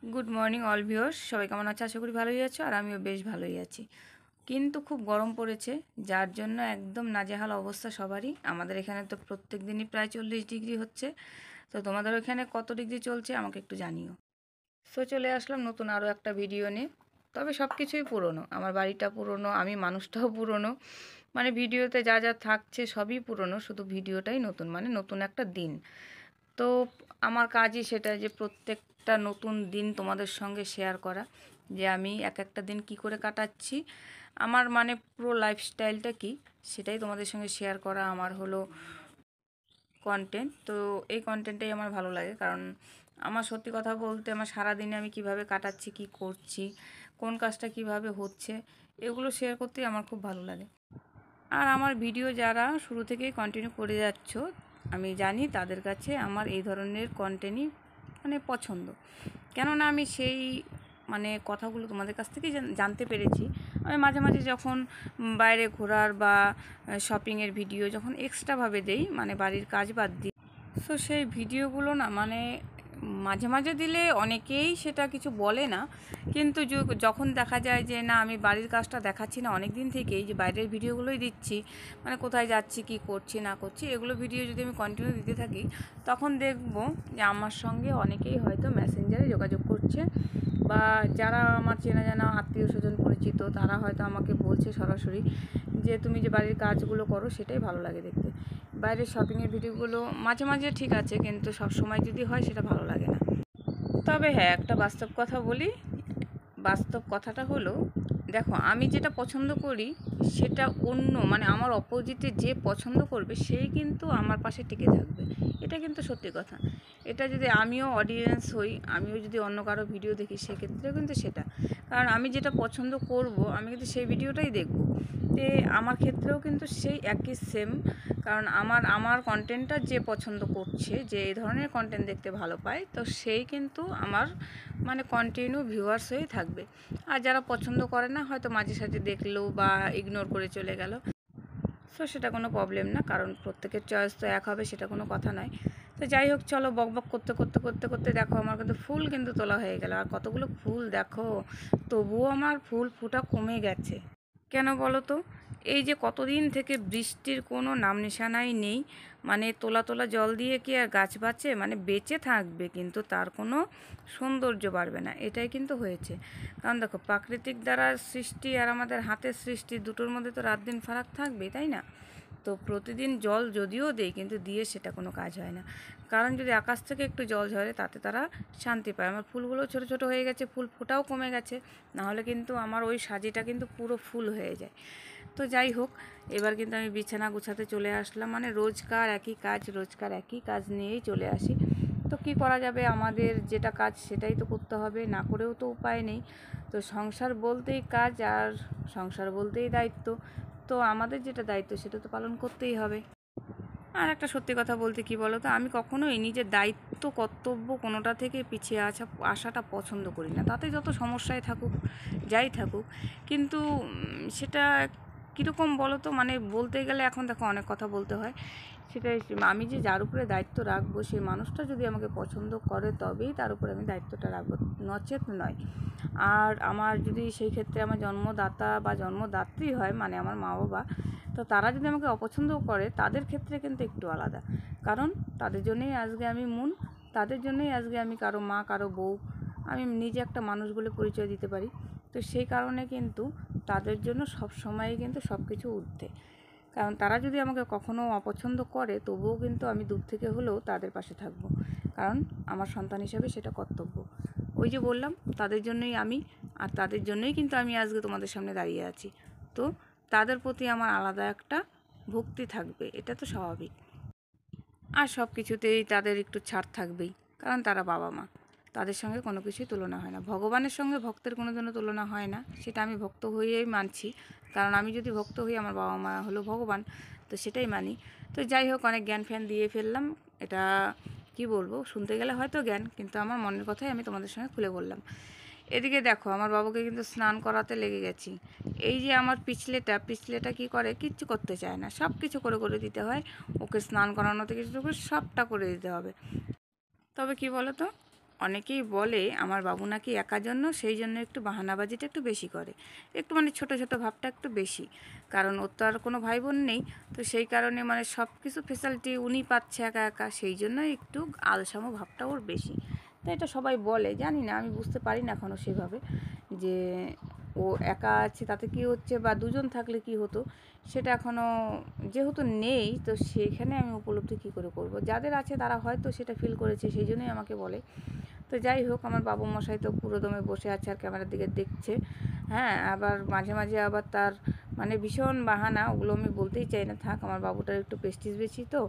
Good morning all viewers, সবাই কেমন আছে? আশা করি ভালোই আছো, আর আমিও বেশ ভালোই আছি। কিন্তু খুব গরম পড়েছে, যার জন্য একদম নাজেহাল অবস্থা সবারই। আমাদের এখানে তো প্রত্যেক দিনই প্রায় 40 ডিগ্রি হচ্ছে। তো তোমাদের ওখানে কত ডিগ্রি চলছে আমাকে একটু জানিও। সো চলে আসলাম নতুন আরও একটা ভিডিও নিয়ে। তবে সব কিছুই পুরনো, আমার বাড়িটা পুরনো, আমি মানুষটাও পুরনো, মানে ভিডিওতে যা যা থাকছে সবই পুরনো, শুধু ভিডিওটাই নতুন, মানে নতুন একটা দিন। তো আমার কাজই সেটা, যে প্রত্যেকটা নতুন দিন তোমাদের সঙ্গে শেয়ার করা, যে আমি এক একটা দিন কি করে কাটাচ্ছি, আমার মানে পুরো লাইফস্টাইলটা কি, সেটাই তোমাদের সঙ্গে শেয়ার করা আমার হলো কন্টেন্ট। তো এই কন্টেন্টটাই আমার ভালো লাগে, কারণ আমার সত্যি কথা বলতে আমার সারাদিনে আমি কিভাবে কাটাচ্ছি, কি করছি, কোন কাজটা কিভাবে হচ্ছে, এগুলো শেয়ার করতেই আমার খুব ভালো লাগে। আর আমার ভিডিও যারা শুরু থেকেই কন্টিনিউ করে যাচ্ছ, আমি জানি তাদের কাছে আমার এই ধরনের কন্টেন্টই মানে পছন্দ। কেননা আমি সেই মানে কথাগুলো তোমাদের কাছ থেকেই জানতে পেরেছি। আমি মাঝে মাঝে যখন বাইরে ঘোরার বা শপিংয়ের ভিডিও যখন এক্সট্রাভাবে দেই, মানে বাড়ির কাজ বাদ দিই, সো সেই ভিডিওগুলো না মানে মাঝে মাঝে দিলে অনেকেই সেটা কিছু বলে না, কিন্তু যখন দেখা যায় যে না, আমি বাড়ির কাজটা দেখাচ্ছি না অনেক দিন থেকেই, যে বাইরের ভিডিওগুলোই দিচ্ছি, মানে কোথায় যাচ্ছি, কি করছি না করছি, এগুলো ভিডিও যদি আমি কন্টিনিউ দিতে থাকি, তখন দেখব যে আমার সঙ্গে অনেকেই হয়তো মেসেঞ্জারে যোগাযোগ করছে, বা যারা আমার চেনা জানা আত্মীয় স্বজন পরিচিত, তারা হয়তো আমাকে বলছে সরাসরি যে তুমি যে বাড়ির কাজগুলো করো সেটাই ভালো লাগে দেখতে। বাইরের শপিংয়ের ভিডিওগুলো মাঝে মাঝে ঠিক আছে, কিন্তু সব সময় যদি হয় সেটা ভালো লাগে না। তবে হ্যাঁ, একটা বাস্তব কথা বলি। বাস্তব কথাটা হলো, দেখো আমি যেটা পছন্দ করি সেটা অন্য মানে আমার অপোজিটে যে পছন্দ করবে সেই কিন্তু আমার পাশে টিকে থাকবে। এটা কিন্তু সত্যি কথা। এটা যদি আমিও অডিয়েন্স হই, আমিও যদি অন্য কারো ভিডিও দেখি, সেক্ষেত্রেও কিন্তু সেটা, কারণ আমি যেটা পছন্দ করব আমি কিন্তু সেই ভিডিওটাই দেখব। তে আমার ক্ষেত্রেও কিন্তু সেই একই সেম, কারণ আমার আমার কন্টেন্টটা যে পছন্দ করছে, যে এই ধরনের কন্টেন্ট দেখতে ভালো পায়, তো সেই কিন্তু আমার মানে কন্টিনিউ ভিউয়ার্স হয়েই থাকবে। আর যারা পছন্দ করে না, হয়তো মাঝে সাঝে দেখলো বা ইগনোর করে চলে গেল, সো সেটা কোনো প্রবলেম না, কারণ প্রত্যেকের চয়েস তো এক হবে সেটা কোনো কথা নয়। তো যাই হোক, চলো বক বক করতে করতে করতে করতে দেখো আমার কিন্তু ফুল কিন্তু তোলা হয়ে গেল। আর কতগুলো ফুল দেখো, তবুও আমার ফুল ফোটা কমে গেছে। কেন বলো তো? এই যে কতদিন থেকে বৃষ্টির কোনো নাম নিশানাই নেই, মানে তোলা তোলা জল দিয়ে কি আর গাছ বাঁচে? মানে বেঁচে থাকবে কিন্তু তার কোনো সৌন্দর্য বাড়বে না, এটাই কিন্তু হয়েছে। কারণ দেখো, প্রাকৃতিক দ্বারা সৃষ্টি আর আমাদের হাতের সৃষ্টি, দুটোর মধ্যে তো রাত দিন ফারাক থাকবেই, তাই না? তো প্রতিদিন জল যদিও দেয়, কিন্তু দিয়ে সেটা কোনো কাজ হয় না। কারণ যদি আকাশ থেকে একটু জল ঝরে, তাতে তারা শান্তি পায়। আমার ফুলগুলো ছোট ছোট হয়ে গেছে, ফুল ফোটাও কমে গেছে, নাহলে কিন্তু আমার ওই সাজিটা কিন্তু পুরো ফুল হয়ে যায়। তো যাই হোক, এবার কিন্তু আমি বিছানা গুছাতে চলে আসলাম। মানে রোজকার একই কাজ, রোজকার একই কাজ নিয়েই চলে আসি। তো কি করা যাবে, আমাদের যেটা কাজ সেটাই তো করতে হবে, না করেও তো উপায় নেই। তো সংসার বলতেই কাজ, আর সংসার বলতেই দায়িত্ব। তো আমাদের যেটা দায়িত্ব সেটা তো পালন করতেই হবে। আর একটা সত্যি কথা বলতে, কি বলো তো, আমি কখনোই নিজের দায়িত্ব কর্তব্য কোনোটা থেকে পিছিয়ে আসাটা পছন্দ করি না। তাতে যত সমস্যায় থাকুক, যাই থাকুক, কিন্তু সেটা কীরকম বলো তো, মানে বলতে গেলে এখন দেখো অনেক কথা বলতে হয়। সেটাই, আমি যে যার উপরে দায়িত্ব রাখবো, সেই মানুষটা যদি আমাকে পছন্দ করে তবেই তার উপরে আমি দায়িত্বটা রাখবো, নচেত নয়। আর আমার যদি সেই ক্ষেত্রে আমার জন্মদাতা বা জন্মদাত্রী হয়, মানে আমার মা বাবা, তো তারা যদি আমাকে অপছন্দ করে, তাদের ক্ষেত্রে কিন্তু একটু আলাদা। কারণ তাদের জন্যই আজকে আমি তাদের জন্যই আজকে আমি কারো মা, কারো বউ, আমি নিজে একটা মানুষ বলে পরিচয় দিতে পারি। তো সেই কারণে কিন্তু তাদের জন্য সব সময়ই কিন্তু সব কিছু ঊর্ধ্বে। কারণ তারা যদি আমাকে কখনো অপছন্দ করে, তবুও কিন্তু আমি দূর থেকে হলেও তাদের পাশে থাকবো, কারণ আমার সন্তান হিসেবে সেটা কর্তব্য। ওই যে বললাম, তাদের জন্যই আমি, আর তাদের জন্যই কিন্তু আমি আজকে তোমাদের সামনে দাঁড়িয়ে আছি। তো তাদের প্রতি আমার আলাদা একটা ভক্তি থাকবে, এটা তো স্বাভাবিক। আর সব কিছুতেই তাদের একটু ছাড় থাকবেই, কারণ তারা বাবা মা, তাদের সঙ্গে কোনো কিছুই তুলনা হয় না। ভগবানের সঙ্গে ভক্তের কোনো দিনও তুলনা হয় না, সেটা আমি ভক্ত হয়েই মানছি। কারণ আমি যদি ভক্ত হই, আমার বাবা মা হলো ভগবান, তো সেটাই মানি। তো যাই হোক, অনেক জ্ঞান ফ্যান দিয়ে ফেললাম। এটা কি বলবো, শুনতে গেলে হয়তো জ্ঞান, কিন্তু আমার মনের কথাই আমি তোমাদের সঙ্গে খুলে বললাম। এদিকে দেখো, আমার বাবুকে কিন্তু স্নান করাতে লেগে গেছি। এই যে আমার পিছলেটা কি করে, কিচ্ছু করতে চায় না, সব কিছু করে করে দিতে হয়। ওকে স্নান করানো থেকে শুরু করে সবটা করে দিতে হবে। তবে কি বলো তো, অনেকেই বলে আমার বাবু নাকি একার জন্য, সেই জন্য একটু বাহানাবাজিটা একটু বেশি করে, একটু মানে ছোটো ছোটো ভাবটা একটু বেশি, কারণ ওর তো আর কোনো ভাই বোন নেই। তো সেই কারণে মানে সব কিছু ফেসিলিটি উনি পাচ্ছে একা একা, সেই জন্য একটু আলসামো ভাবটা ওর বেশি। তো এটা সবাই বলে, জানি না, আমি বুঝতে পারি না এখনও সেভাবে যে ও একা আছে তাতে কী হচ্ছে, বা দুজন থাকলে কি হতো, সেটা এখনও যেহেতু নেই, তো সেখানে আমি উপলব্ধি কী করে করব। যাদের আছে তারা হয়তো সেটা ফিল করেছে, সেই জন্যই আমাকে বলে। তো যাই হোক, আমার বাবু মশাই তো পুরো দমে বসে আছে আর ক্যামেরার দিকে দেখছে। হ্যাঁ, আবার মাঝে মাঝে আবার তার মানে ভীষণ বাহানা, ওগুলো আমি বলতেই চাই না, থাক, আমার বাবুটার একটু প্রেস্টিজ বেশি, তো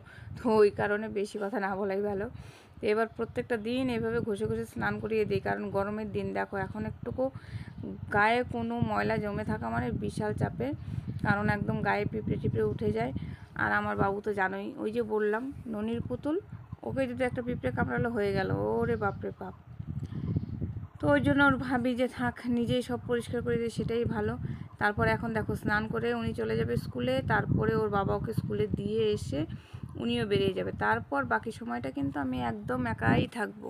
ওই কারণে বেশি কথা না বলাই ভালো। তো এবার প্রত্যেকটা দিন এভাবে ঘষে ঘষে স্নান করিয়ে দিই, কারণ গরমের দিন দেখো, এখন একটুকু গায়ে কোনো ময়লা জমে থাকা মানে বিশাল চাপের, কারণ একদম গায়ে পিঁপড়ে টিপড়ে উঠে যায়। আর আমার বাবু তো জানোই, ওই যে বললাম ননির পুতুল, ওকে যদি একটা পিঁপড়ে কামড়ালো হয়ে গেল, ওরে বাপরে বাপ। তো ওই জন্য ওর ভাবি যে থাক, নিজেই সব পরিষ্কার করে দিয়ে সেটাই ভালো। তারপরে এখন দেখো স্নান করে উনি চলে যাবে স্কুলে, তারপরে ওর বাবা ওকে স্কুলে দিয়ে এসে উনিও বেরিয়ে যাবে, তারপর বাকি সময়টা কিন্তু আমি একদম একাই থাকবো।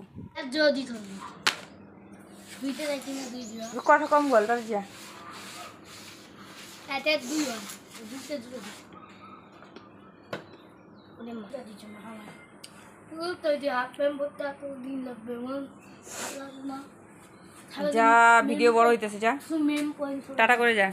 কথা কম বল, তার যা যা, ভিডিও বড় হইতেছে, যা টাটা করে যা।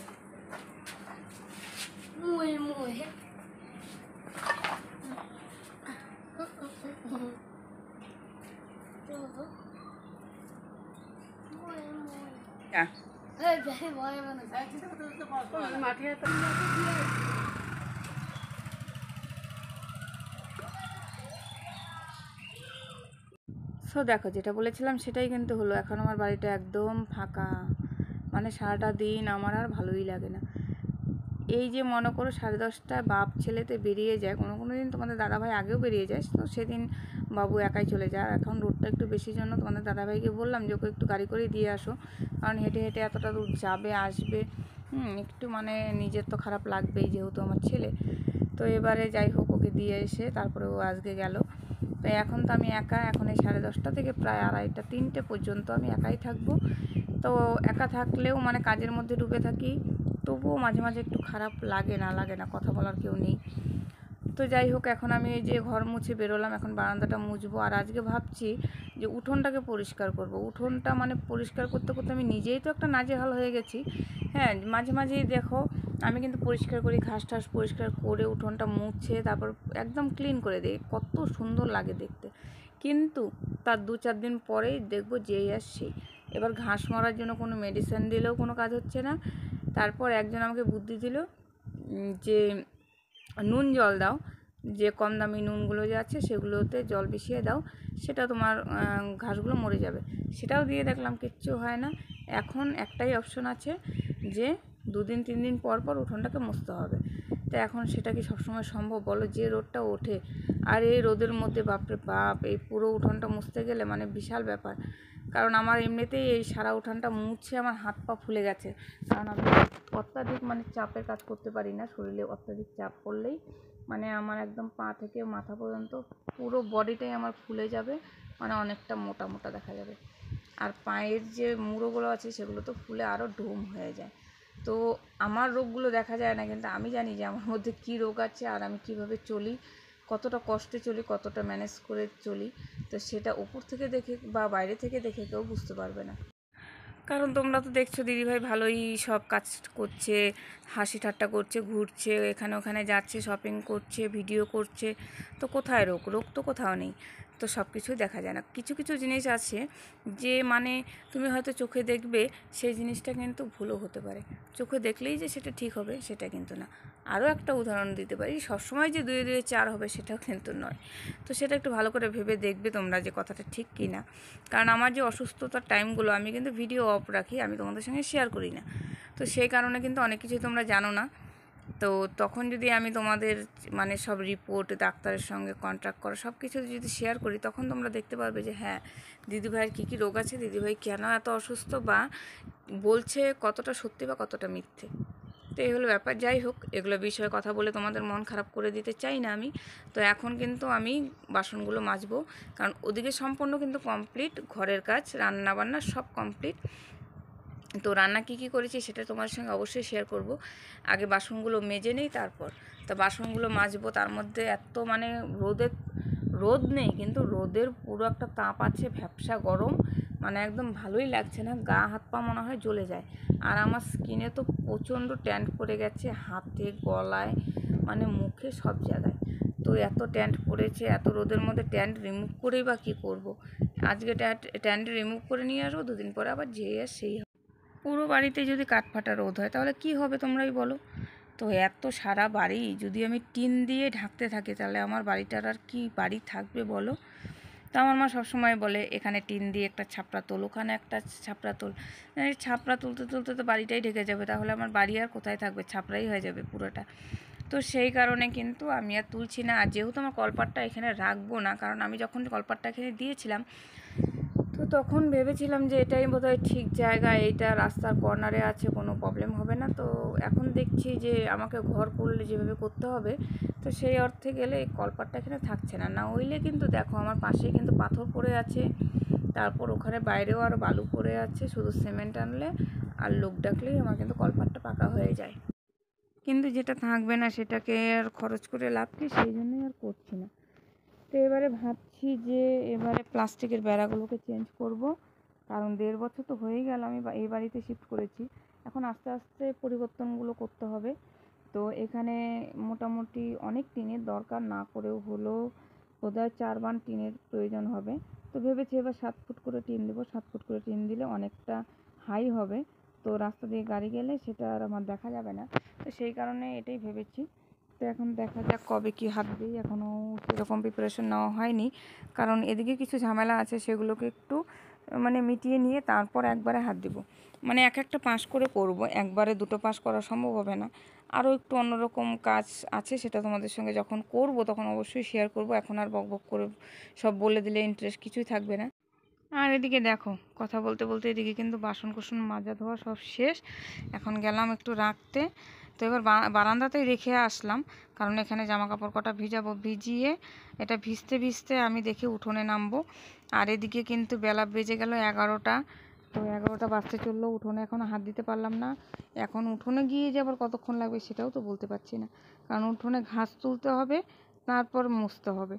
সো দেখো, যেটা বলেছিলাম সেটাই কিন্তু হলো। এখন আমার বাড়িটা একদম ফাঁকা, মানে সারাটা দিন আমার আর ভালোই লাগে না। এই যে মনে করো 10:30টায় বাপ ছেলেতে বেরিয়ে যায়, কোনো কোনো দিন তোমাদের দাদাভাই আগেও বেরিয়ে যায়, তো সেদিন বাবু একাই চলে যায়। আর এখন রোডটা একটু বেশির জন্য তোমাদের দাদাভাইকে বললাম যে ওকে একটু গাড়ি করে দিয়ে আসো, কারণ হেঁটে হেঁটে এতটা দূর যাবে আসবে, একটু মানে নিজের তো খারাপ লাগবেই, যেহেতু আমার ছেলে। তো এবারে যাই হোক, ওকে দিয়ে এসে তারপরে ও আজকে গেল। তো এখন তো আমি একা, এখন এই 10:30 থেকে প্রায় 2:30 3টে পর্যন্ত আমি একাই থাকবো। তো একা থাকলেও মানে কাজের মধ্যে ডুবে থাকি, তবুও মাঝে মাঝে একটু খারাপ লাগে না, কথা বলার কেউ নেই। তো যাই হোক, এখন আমি এই যে ঘর মুছে বেরোলাম, এখন বারান্দাটা মুছবো। আর আজকে ভাবছি যে উঠোনটাকে পরিষ্কার করব। উঠোনটা মানে পরিষ্কার করতে করতে আমি নিজেই তো একটা নাজেহাল হয়ে গেছি। হ্যাঁ, মাঝে মাঝেই দেখো আমি কিন্তু পরিষ্কার করি, ঘাস টাস পরিষ্কার করে উঠোনটা মুছে তারপর একদম ক্লিন করে দিই, কত সুন্দর লাগে দেখতে। কিন্তু তার 2-4 দিন পরেই দেখবো যেই আর সেই। এবার ঘাস মারার জন্য কোনো মেডিসিন দিলেও কোনো কাজ হচ্ছে না। তারপর একজন আমাকে বুদ্ধি দিল যে নুন জল দাও, যে কম দামি নুনগুলো যে আছে সেগুলোতে জল মিশিয়ে দাও, সেটা তোমার ঘাসগুলো মরে যাবে। সেটাও দিয়ে দেখলাম, কিচ্ছু হয় না। এখন একটাই অপশন আছে যে 2 দিন 3 দিন পর পর উঠোনটাকে মুছতে হবে। তো এখন সেটা কি সবসময় সম্ভব বলো, যে রোদটা ওঠে, আর এই রোদের মধ্যে বাপরে বাপ, এই পুরো উঠোনটা মুছতে গেলে মানে বিশাল ব্যাপার। কারণ আমার এমনিতেই এই সারা উঠানটা মুছে আমার হাত পা ফুলে গেছে, কারণ আমি অত্যাধিক মানে চাপের কাজ করতে পারি না। শরীরে অত্যাধিক চাপ পড়লেই মানে আমার একদম পা থেকে মাথা পর্যন্ত পুরো বডিটাই আমার ফুলে যাবে, মানে অনেকটা মোটা মোটা দেখা যাবে। আর পায়ের যে মুড়োগুলো আছে সেগুলো তো ফুলে আরও ঢোম হয়ে যায়। তো আমার রোগগুলো দেখা যায় না, কিন্তু আমি জানি যে আমার মধ্যে কী রোগ আছে আর আমি কীভাবে চলি, কতটা কষ্টে চলি, কতটা ম্যানেজ করে চলি। তো সেটা উপর থেকে দেখে বা বাইরে থেকে দেখে কেউ বুঝতে পারবে না। কারণ তোমরা তো দেখছো দিদিভাই ভালোই সব কাজ করছে, হাসি ঠাট্টা করছে, ঘুরছে, এখানে ওখানে যাচ্ছে, শপিং করছে, ভিডিও করছে। তো কোথায় রোগ? রোগ তো কোথাও নেই। তো সব কিছুই দেখা যায় না। কিছু কিছু জিনিস আছে যে মানে তুমি হয়তো চোখে দেখবে, সেই জিনিসটা কিন্তু ভুলও হতে পারে। চোখে দেখলেই যে সেটা ঠিক হবে সেটা কিন্তু না। আরও একটা উদাহরণ দিতে পারি, সবসময় যে 2 2 4 হবে সেটাও কিন্তু নয়। তো সেটা একটু ভালো করে ভেবে দেখবে তোমরা যে কথাটা ঠিক কি না। কারণ আমার যে অসুস্থতার টাইমগুলো আমি কিন্তু ভিডিও অফ রাখি, আমি তোমাদের সঙ্গে শেয়ার করি না। তো সেই কারণে কিন্তু অনেক কিছুই তোমরা জানো না। তো তখন যদি আমি তোমাদের মানে সব রিপোর্ট, ডাক্তারের সঙ্গে কন্ট্যাক্ট করা সব কিছু যদি শেয়ার করি, তখন তোমরা দেখতে পারবে যে হ্যাঁ, দিদিভাইয়ের কী কী রোগ আছে, দিদিভাই কেন এত অসুস্থ, বা বলছে কতটা সত্যি বা কতটা মিথ্যে। তো তো এই হলো ব্যাপার। যাই হোক, এগুলো বিষয়ে কথা বলে তোমাদের মন খারাপ করে দিতে চাই না আমি। তো এখন কিন্তু আমি বাসনগুলো মাজবো, কারণ ওদিকে সম্পূর্ণ কিন্তু কমপ্লিট, ঘরের কাজ রান্না বান্না সব কমপ্লিট। তো রান্না কী করেছি সেটা তোমার সঙ্গে অবশ্যই শেয়ার করব। আগে বাসনগুলো মেজে নেই, তারপর তো বাসনগুলো মাজবো। তার মধ্যে এত মানে রোদ নেই, কিন্তু রোদের পুরো একটা তাপ আছে, ভ্যাপসা গরম, মানে একদম ভালোই লাগছে না, গা হাত পা মনে হয় জ্বলে যায়। আর আমার স্কিনে তো প্রচণ্ড ট্যান্ট পড়ে গেছে, হাতে গলায় মানে মুখে সব জায়গায়। তো এত ট্যান্ট পড়েছে, এত রোদের মধ্যে ট্যান্ট রিমুভ করেই বা কী করবো। আজকে ট্যান্ট রিমুভ করে নিয়ে আসবো, দুদিন পরে আবার যেই আর সেই। পুরো বাড়িতে যদি কাঠফাটা রোদ হয় তাহলে কি হবে তোমরাই বলো। তো এত সারা বাড়ি যদি আমি টিন দিয়ে ঢাকতে থাকি তাহলে আমার বাড়িটার আর কি বাড়ি থাকবে বলো। তো আমার মা সবসময় বলে এখানে টিন দিয়ে একটা ছাপড়া তোল, ওখানে একটা ছাপড়া তোল। ছাপড়া তুলতে তুলতে তো বাড়িটাই ঢেকে যাবে, তাহলে আমার বাড়ি আর কোথায় থাকবে, ছাপড়াই হয়ে যাবে পুরোটা। তো সেই কারণে কিন্তু আমি আর তুলছি না। আর যেহেতু আমার কলপাটটা এখানে রাখবো না, কারণ আমি যখন কলপাটটা এখানে দিয়েছিলাম তো তখন ভেবেছিলাম যে এটাই বোধহয় ঠিক জায়গা, এইটা রাস্তার কর্নারে আছে, কোনো প্রবলেম হবে না। তো এখন দেখছি যে আমাকে ঘর করলে যেভাবে করতে হবে, তো সেই অর্থে গেলে এই কলপাটটা এখানে থাকছে না। না হইলে কিন্তু দেখো আমার পাশে কিন্তু পাথর পড়ে আছে, তারপর ওখানে বাইরেও আরও বালু পড়ে আছে, শুধু সিমেন্ট আনলে আর লোক ডাকলেই আমার কিন্তু কলপাটটা পাকা হয়ে যায়। কিন্তু যেটা থাকবে না সেটাকে আর খরচ করে লাভ কি, সেই জন্যই আর করছি না। তো এবারে ভাবছি যে এবারে প্লাস্টিকের বেড়াগুলোকে চেঞ্জ করব, কারণ 1.5 বছর তো হয়েই গেল আমি এই বাড়িতে শিফট করেছি। এখন আস্তে আস্তে পরিবর্তনগুলো করতে হবে। তো এখানে মোটামুটি অনেক টিনের দরকার না করেও হলেও বোধহয় 4 বান টিনের প্রয়োজন হবে। তো ভেবেছি এবার 7 ফুট করে টিন দেবো। 7 ফুট করে টিন দিলে অনেকটা হাই হবে, তো রাস্তা দিয়ে গাড়ি গেলে সেটা আর আমার দেখা যাবে না। তো সেই কারণে এটাই ভেবেছি। তো এখন দেখা যাক কবে কি হাত দিই, এখনও সেরকম প্রিপারেশন নেওয়া হয়নি, কারণ এদিকে কিছু ঝামেলা আছে, সেগুলোকে একটু মানে মিটিয়ে নিয়ে তারপর একবারে হাত দিব। মানে এক একটা পাশ করে করব, একবারে দুটো পাশ করা সম্ভব হবে না। আরও একটু অন্যরকম কাজ আছে, সেটা তোমাদের সঙ্গে যখন করব তখন অবশ্যই শেয়ার করব। এখন আর বকবক করে সব বলে দিলে ইন্টারেস্ট কিছুই থাকবে না। আর এদিকে দেখো, কথা বলতে বলতে এদিকে কিন্তু বাসন কুসন মাজা ধোয়া সব শেষ। এখন গেলাম একটু রাখতে। তো এবার বারান্দাতেই রেখে আসলাম, কারণ এখানে জামা কাপড় কটা ভিজাবো। ভিজিয়ে এটা ভিজতে ভিজতে আমি দেখি উঠোনে নামবো। আর এদিকে কিন্তু বেলা বেজে গেল 11টা। তো 11টা বাজতে চললো, উঠোনে এখনও হাত দিতে পারলাম না। এখন উঠোনে গিয়ে যে আবার কতক্ষণ লাগবে সেটাও তো বলতে পারছি না, কারণ উঠোনে ঘাস তুলতে হবে, তারপর মুছতে হবে।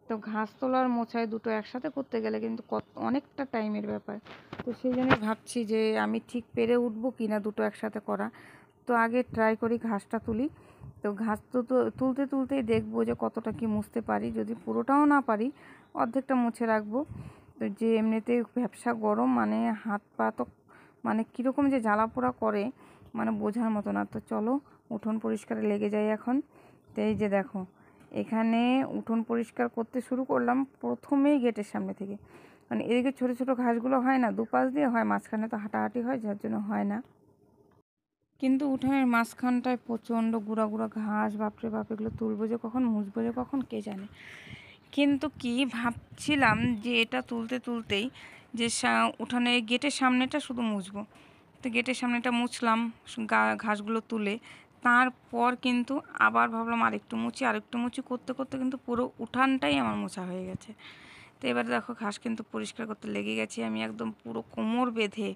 তো ঘাস তোলার মোছায় দুটো একসাথে করতে গেলে কিন্তু অনেকটা টাইমের ব্যাপার। তো সেই জন্যই ভাবছি যে আমি ঠিক পেরে উঠবো কি না দুটো একসাথে করা। তো আগে ট্রাই করি ঘাসটা তুলি। তো ঘাস তো তুলতে তুলতেই দেখবো যে কতটা কি মুছতে পারি। যদি পুরোটাও না পারি, অর্ধেকটা মুছে রাখবো। তো যে এমনিতে ভ্যাপসা গরম, মানে হাত পা তো মানে কীরকম যে জ্বালা পোড়া করে, মানে বোঝার মতো না। তো চলো উঠোন পরিষ্কারে লেগে যাই এখন। তো এই যে দেখো, এখানে উঠোন পরিষ্কার করতে শুরু করলাম প্রথমেই গেটের সামনে থেকে। মানে এদিকে ছোটো ছোটো ঘাসগুলো হয় না, দুপাশ দিয়ে হয়, মাঝখানে তো হাঁটাহাঁটি হয়, যার জন্য হয় না। কিন্তু উঠোনের মাঝখানটায় প্রচণ্ড গুঁড়া গুঁড়া ঘাস, বাপরে বাপ, এগুলো তুলবো যে কখন, মুছবো যে কখন, কে জানে। কিন্তু কি ভাবছিলাম যে এটা তুলতে তুলতেই যে উঠানে গেটের সামনেটা শুধু মুছবো। তো গেটের সামনেটা মুছলাম ঘাসগুলো তুলে, তারপর কিন্তু আবার ভাবলাম আরেকটু মুছি করতে করতে কিন্তু পুরো উঠানটাই আমার মোছা হয়ে গেছে। তো এবার দেখো ঘাস কিন্তু পরিষ্কার করতে লেগে গেছি আমি একদম পুরো কোমর বেঁধে।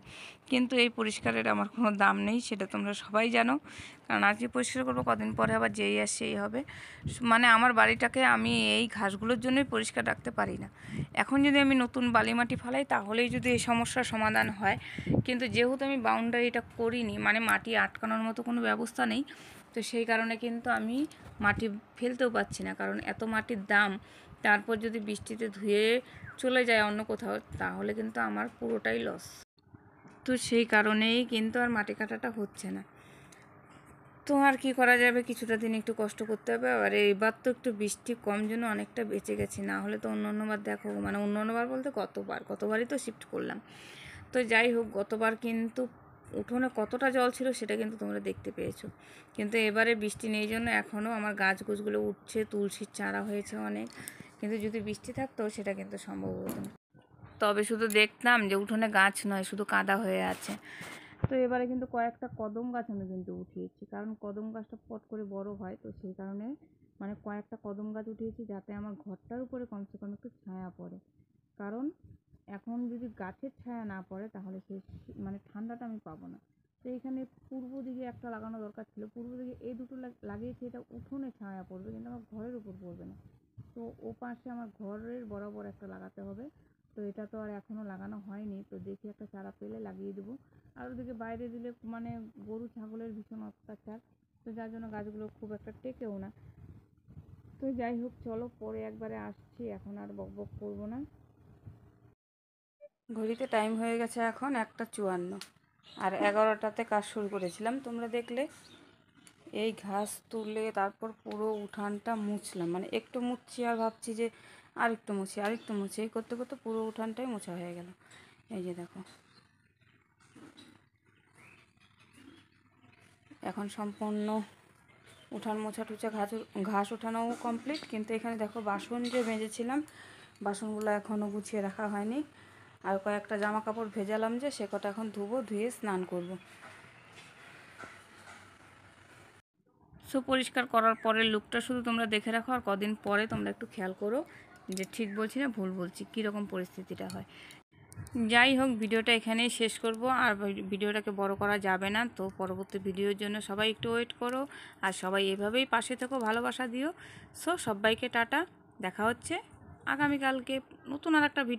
কিন্তু এই পরিষ্কারের আমার কোনো দাম নেই, সেটা তোমরা সবাই জানো, কারণ আজকে পরিষ্কার করবো, কদিন পরে আবার যেই আর সেই হবে। মানে আমার বাড়িটাকে আমি এই ঘাসগুলোর জন্যই পরিষ্কার রাখতে পারি না। এখন যদি আমি নতুন বালি মাটি ফেলাই তাহলেই যদি এই সমস্যার সমাধান হয়, কিন্তু যেহেতু আমি বাউন্ডারিটা করিনি, মানে মাটি আটকানোর মতো কোনো ব্যবস্থা নেই, তো সেই কারণে কিন্তু আমি মাটি ফেলতেও পাচ্ছি না, কারণ এত মাটির দাম। তারপর যদি বৃষ্টিতে ধুয়ে চলে যায় অন্য কোথাও, তাহলে কিন্তু আমার পুরোটাই লস। তো সেই কারণেই কিন্তু আর মাটি কাটাটা হচ্ছে না। তো আর কি করা যাবে, কিছুটা দিন একটু কষ্ট করতে হবে। আর এইবার তো একটু বৃষ্টি কম জন্য অনেকটা বেঁচে গেছি, না হলে তো অন্যবার দেখো, মানে অন্যবার বলতে কতবারই তো শিফট করলাম। তো যাই হোক, গতবার কিন্তু উঠোনে কতটা জল ছিল সেটা কিন্তু তোমরা দেখতে পেয়েছো। কিন্তু এবারে বৃষ্টি নেই জন্য এখনও আমার গাছগুছগুলো উঠছে, তুলসীর চারা হয়েছে অনেক, কিন্তু যদি বৃষ্টি থাকতো সেটা কিন্তু সম্ভব হতো না। তবে শুধু দেখতাম যে উঠোনে গাছ নয়, শুধু কাদা হয়ে আছে। তো এবারে কিন্তু কয়েকটা কদম গাছ আমি কিন্তু উঠিয়েছি, কারণ কদম গাছটা পট করে বড় হয়, তো সেই কারণে মানে কয়েকটা কদম গাছ উঠিয়েছি যাতে আমার ঘরটার উপরে কমসে কম একটু ছায়া পড়ে। কারণ এখন যদি গাছের ছায়া না পড়ে তাহলে সেই মানে ঠান্ডাটা আমি পাবো না। তো এইখানে পূর্ব দিকে একটা লাগানো দরকার ছিল, পূর্ব দিকে এই দুটো লাগিয়েছি, এটা উঠোনে ছায়া পড়বে কিন্তু আমার ঘরের উপর পড়বে না। তো ও পাশে আমার ঘরের বরাবর একটা লাগাতে হবে। তো এটা তো আর এখনও লাগানো হয়নি, তো দেখি একটা চারা পেলে লাগিয়ে দেবো। আর ওদিকে বাইরে দিলে মানে গরু ছাগলের ভীষণ অত্যাচার, তো যার জন্য গাছগুলো খুব একটা টেকেও না। তো যাই হোক, চলো পরে একবারে আসছি, এখন আর বক বক করবো না। ঘড়িতে টাইম হয়ে গেছে এখন 1:54, আর 11টাতে কাজ শুরু করেছিলাম, তোমরা দেখলে। এই ঘাস তুলে তারপর পুরো উঠানটা মুছলাম, মানে একটু মুছছি আর ভাবছি যে আরেকটু মুছি, এই করতে করতে পুরো উঠানটাই মোছা হয়ে গেল। এই যে দেখো, এখন সম্পূর্ণ উঠান মোছা টুচা ঘাস ওঠানোও কমপ্লিট। কিন্তু এখানে দেখো বাসন যে মেজেছিলাম, বাসনগুলো এখনও গুছিয়ে রাখা হয়নি। আর কয়েকটা জামা কাপড় ভেজালাম যে, সে কটা এখন ধুবো, ধুয়ে স্নান করব। সো পরিষ্কার করার পরের লুকটা শুধু তোমরা দেখে রাখো, আর কদিন পরে তোমরা একটু খেয়াল করো যে ঠিক বলছি না ভুল বলছি, কীরকম পরিস্থিতিটা হয়। যাই হোক, ভিডিওটা এখানেই শেষ করব, আর ভিডিওটাকে বড় করা যাবে না। তো পরবর্তী ভিডিওর জন্য সবাই একটু ওয়েট করো, আর সবাই এভাবেই পাশে থেকো, ভালোবাসা দিও। সো সবাইকে টাটা, দেখা হচ্ছে আগামীকালকে নতুন আর একটা ভিডিও।